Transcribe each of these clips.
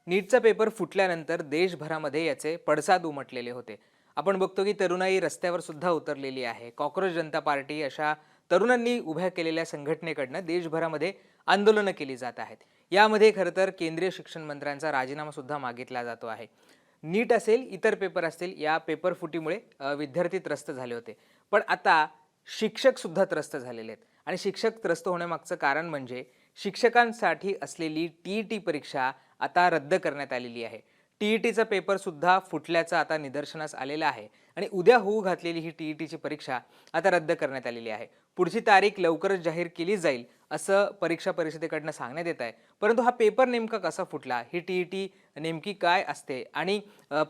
नीटचा paper फुटल्यानंतर देशभरामध्ये याचे पडसाद उमटलेले होते. आपण बघतो की तरुणाई रस्त्यावर सुद्धा उतरलेली आहे. कॉक्रोच जनता पार्टी अशा तरुणांनी उभ्या केलेल्या संघटनेकडनं देशभरामध्ये आंदोलनं केली जात आहेत. यामध्ये खरं तर केंद्रीय शिक्षण मंत्र्यांचा राजीनामा सुद्धा मागितला जातो आहे. नीट असेल, इतर पेपर असतील, या पेपर फुटीमुळे विद्यार्थी त्रस्त झाले होते. पण आता शिक्षक सुद्धा त्रस्त झालेले आहेत आणि शिक्षक त्रस्त होण्यामागचं कारण म्हणजे शिक्षकांसाठी असलेली टी परीक्षा आता रद्द करण्यात आलेली आहे. टी-ई-टीचा पेपर सुद्धा फुटल्याचं आता निदर्शनास आलेलं आहे आणि उद्या होऊ घातलेली ही टी-ई-टीची परीक्षा आता रद्द करण्यात आलेली आहे. पुढची तारीख लवकरच जाहीर केली जाईल असं परीक्षा परिषदेकडनं सांगण्यात येत आहे. परंतु हा पेपर नेमका कसा फुटला? ही टी-ई-टी नेमकी काय असते? आणि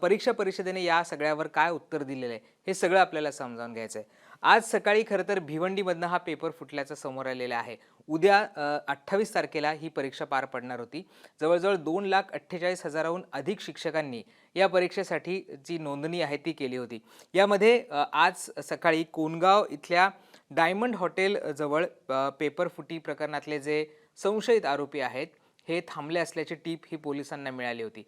परीक्षा परिषदेने या सगळ्यावर काय उत्तर दिलेलं आहे? हे सगळं आपल्याला समजावून घ्यायचं आहे. आज सकाळी खरं तर भिवंडीमधनं हा पेपर फुटल्याचं समोर आलेलं आहे. उद्या 28 तारखेला ही परीक्षा पार पडणार होती. जवळ-जवळ 2,48,000हून अधिक शिक्षकांनी या परीक्षेसाठी जी नोंदणी आहे ती केली होती. यामध्ये आज सकाळी कोनगाव इथल्या डायमंड हॉटेल जवळ पेपर फुटी प्रकरणातले जे संशयित आरोपी आहेत, हे थांबले असल्याची टीप ही पोलिसांना मिळाली होती.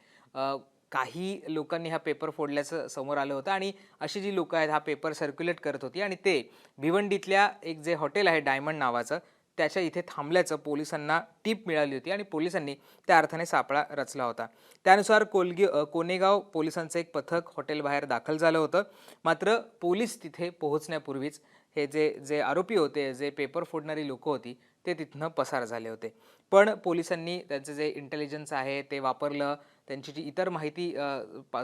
काही लोकांनी हा पेपर फोडल्याचं समोर आलं होतं आणि अशी जी लोकं आहेत हा पेपर सर्क्युलेट करत होती आणि ते भिवंडीतल्या एक जे हॉटेल आहे डायमंड नावाचं, त्याच्या इथे थांबल्याचं पोलिसांना टीप मिळाली होती आणि पोलिसांनी त्या अर्थाने सापळा रचला होता. त्यानुसार कोनेगाव पोलिसांचं एक पथक हॉटेलबाहेर दाखल झालं होतं. मात्र पोलीस तिथे पोहोचण्यापूर्वीच हे जे जे आरोपी होते, जे पेपर फोडणारी लोकं होती, ते तिथनं पसार झाले होते. पण पोलिसांनी त्यांचं जे इंटेलिजन्स आहे ते वापरलं. त्यांची जी इतर माहिती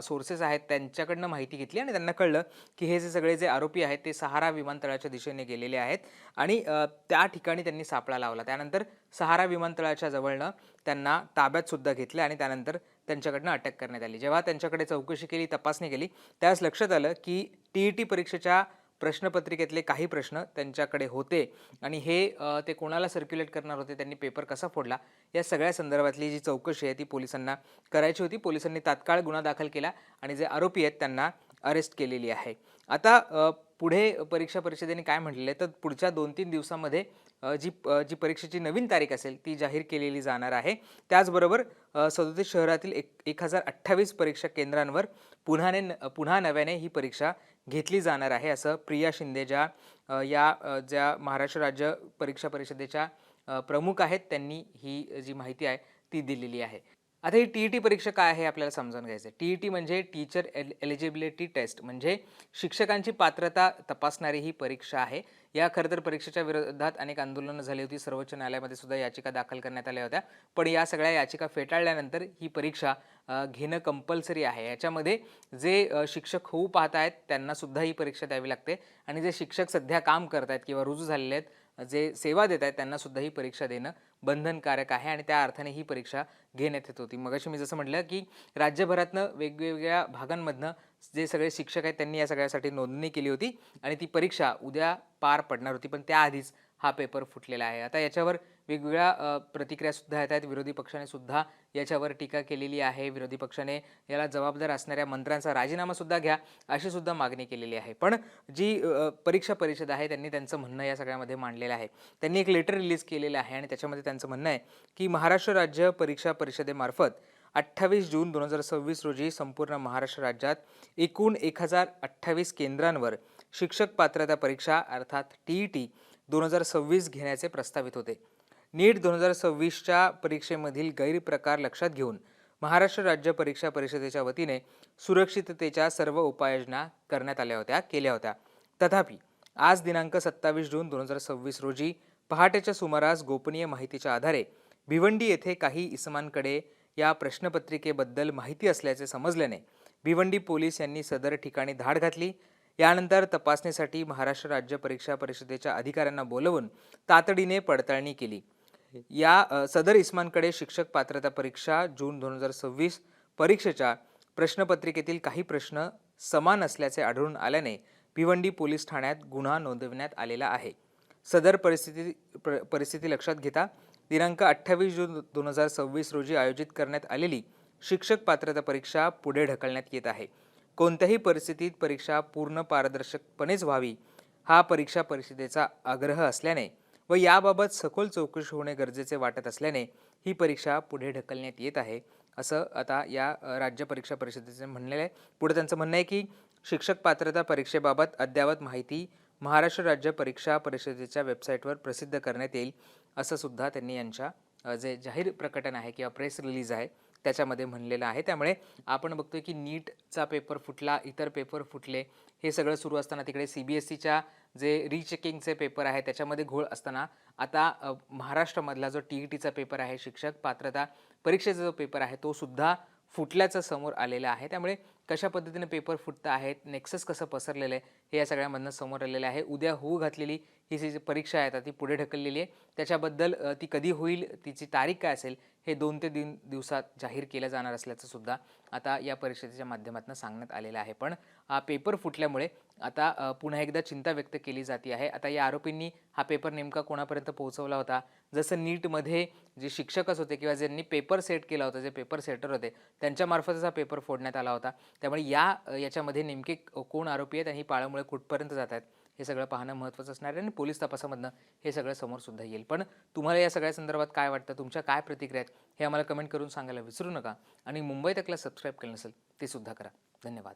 सोर्सेस आहेत त्यांच्याकडनं माहिती घेतली आणि त्यांना कळलं, की हे जे सगळे जे आरोपी आहेत ते सहारा विमानतळाच्या दिशेने गेलेले आहेत आणि त्या ठिकाणी त्यांनी सापळा लावला. त्यानंतर सहारा विमानतळाच्या जवळनं त्यांना ताब्यात सुद्धा घेतलं आणि त्यानंतर त्यांच्याकडनं अटक करण्यात आली. जेव्हा त्यांच्याकडे चौकशी केली, तपासणी केली, त्यावेळेस लक्षात आलं, की टी-ई-टी परीक्षेच्या प्रश्नपत्रिकेतले काही प्रश्न त्यांच्याकडे होते आणि हे ते कोणाला सर्क्युलेट करणार होते, त्यांनी पेपर कसा फोडला, या सगळ्या संदर्भातली जी चौकशी आहे ती पोलिसांना करायची होती. पोलिसांनी तात्काळ गुन्हा दाखल केला आणि जे आरोपी आहेत त्यांना अरेस्ट केलेली आहे. आता पुढे परीक्षा परिषदेने काय म्हटलेलं आहे, तर पुढच्या 2-3 दिवसामध्ये जी परीक्षेची नवीन तारीख असेल ती जाहीर केलेली जाणार आहे. त्याचबरोबर 37 शहरातील 1028 परीक्षा केंद्रांवर पुन्हा नव्याने ही परीक्षा घेतली जाणार आहे, असं प्रिया शिंदे ज्या महाराष्ट्र राज्य परीक्षा परिषदेच्या प्रमुख आहेत, त्यांनी ही जी माहिती आहे ती दिलेली आहे. आता ही टी-ई-टी परीक्षा काय आहे आपल्याला समजावून घ्यायचं आहे. टी-ई-टी म्हणजे टीचर एलिजिबिलिटी टेस्ट, म्हणजे शिक्षकांची पात्रता तपासणारी ही परीक्षा आहे. या खरं तर परीक्षेच्या विरोधात अनेक आंदोलनं झाली होती. सर्वोच्च न्यायालयामध्ये सुद्धा याचिका दाखल करण्यात आल्या होत्या. पण या सगळ्या याचिका फेटाळल्यानंतर ही परीक्षा घेणं कंपल्सरी आहे. याच्यामध्ये जे शिक्षक होऊ पाहत आहेत त्यांना सुद्धा ही परीक्षा द्यावी लागते आणि जे शिक्षक सध्या काम करत आहेत किंवा रुजू झालेले आहेत, जे सेवा देत आहेत त्यांना सुद्धा ही परीक्षा देणं बंधनकारक आहे आणि त्या अर्थाने ही परीक्षा घेण्यात येत होती. मगाशी मी जसं म्हटलं, की राज्यभरातनं वेगवेगळ्या भागांमधनं जे सगळे शिक्षक आहेत त्यांनी या सगळ्यासाठी नोंदणी केली होती आणि ती परीक्षा उद्या पार पडणार होती. पण त्याआधीच हा पेपर फुटलेला आहे. आता याच्यावर वेगवेगळ्या प्रतिक्रिया सुद्धा येत आहेत. विरोधी पक्षाने सुद्धा याच्यावर टीका केलेली आहे. विरोधी पक्षाने याला जबाबदार असणाऱ्या मंत्र्यांचा राजीनामा सुद्धा घ्या, अशी सुद्धा मागणी केलेली आहे. पण जी परीक्षा परिषद आहे त्यांनी त्यांचं म्हणणं या सगळ्यामध्ये मांडलेलं आहे. त्यांनी एक लेटर रिलीज केलेलं आहे आणि त्याच्यामध्ये त्यांचं म्हणणं आहे, की महाराष्ट्र राज्य परीक्षा परिषदेमार्फत 28 जून 2026 रोजी संपूर्ण महाराष्ट्र राज्यात एकूण 1028 केंद्रांवर शिक्षक पात्रता परीक्षा अर्थात टी-ई-टी 2026 घेण्याचे प्रस्तावित होते. नीट 2026च्या परीक्षेमधील गैरप्रकार लक्षात घेऊन महाराष्ट्र राज्य परीक्षा परिषदेच्या वतीने सुरक्षिततेच्या सर्व उपाययोजना केल्या होत्या. तथापि आज दिनांक 27 जून 2026 रोजी पहाटेच्या सुमारास गोपनीय माहितीच्या आधारे भिवंडी येथे काही इसमांकडे या प्रश्नपत्रिकेबद्दल माहिती असल्याचे समजल्याने भिवंडी पोलीस यांनी सदर ठिकाणी धाड घातली. यानंतर तपासणीसाठी महाराष्ट्र राज्य परीक्षा परिषदेच्या अधिकाऱ्यांना बोलवून तातडीने पडताळणी केली. सदर इस्मांकडे शिक्षक पात्रता परीक्षा जून 2026 परीक्षेच्या प्रश्नपत्रिकेतील काही प्रश्न समान असल्याचे आढळून आल्याने भिवंडी पोलीस ठाण्यात गुन्हा नोंदवण्यात आलेला आहे. सदर परिस्थिती लक्षात घेता दिनांक 28 जून 2026 रोजी आयोजित करण्यात आलेली शिक्षक पात्रता परीक्षा पुढे ढकलण्यात येत आहे. कोणत्याही परिस्थितीत परीक्षा पूर्ण पारदर्शकपणेच व्हावी हा परीक्षा परिषदेचा आग्रह असल्याने व याबाबत सखोल चौकशी होणे गरजेचे वाटत असल्याने ही परीक्षा पुढे ढकलण्यात येत आहे, असं आता या राज्य परीक्षा परिषदेचे म्हणलेलं आहे. पुढे त्यांचं म्हणणं आहे की शिक्षक पात्रता परीक्षेबाबत अद्ययावत माहिती महाराष्ट्र राज्य परीक्षा परिषदेच्या वेबसाईटवर प्रसिद्ध करण्यात येईल, असं सुद्धा त्यांनी यांच्या जे जाहीर प्रकटन आहे किंवा प्रेस रिलीज आहे त्याच्यामध्ये म्हणलेलं आहे. त्यामुळे आपण बघतोय की नीटचा पेपर फुटला, इतर पेपर फुटले, हे सगळं सुरू असताना तिकडे CBSEच्या जे रिचेकिंगचे पेपर आहे त्याच्यामध्ये घोळ असताना आता महाराष्ट्रामधला जो TETचा पेपर आहे, शिक्षक पात्रता परीक्षेचा जो पेपर आहे तो सुद्धा फुटल्याचं समोर आलेलं आहे. त्यामुळे कशा पद्धतीने पेपर फुटत आहेत, नेक्सस कसं पसरलेलं आहे, हे या सगळ्यामधनं समोर आलेलं आहे. उद्या होऊ घातलेली ही जी परीक्षा आहे आता ती पुढे ढकललेली आहे. त्याच्याबद्दल ती कधी होईल, तिची तारीख काय असेल, हे 2 ते 3 दिवसात जाहीर केलं जाणार असल्याचं सुद्धा आता या परिषदेच्या माध्यमातून सांगण्यात आलेलं आहे. पण पेपर फुटल्यामुळे आता पुन्हा एकदा चिंता व्यक्त केली जाते आहे. आता या आरोपींनी हा पेपर नेमका कोणापर्यंत पोहोचवला होता? जसं नीटमध्ये जे शिक्षकच होते किंवा ज्यांनी पेपर सेट केला होता, जे पेपर सेटर होते, त्यांच्यामार्फतच हा पेपर फोडण्यात आला होता. त्यामुळे याच्यामध्ये नेमके कोण आरोपी आहेत आणि ही पाळंमुळे कुठपर्यंत जात आहेत, हे सगळं पाहणं महत्त्वाचं असणार आहे आणि पोलीस तपासामधनं हे सगळं समोर सुद्धा येईल. पण तुम्हाला या सगळ्या संदर्भात काय वाटतं? तुमच्या काय प्रतिक्रिया आहेत? हे आम्हाला कमेंट करून सांगायला विसरू नका आणि मुंबई तकला सबस्क्राईब केलं नसेल ते सुद्धा करा. धन्यवाद.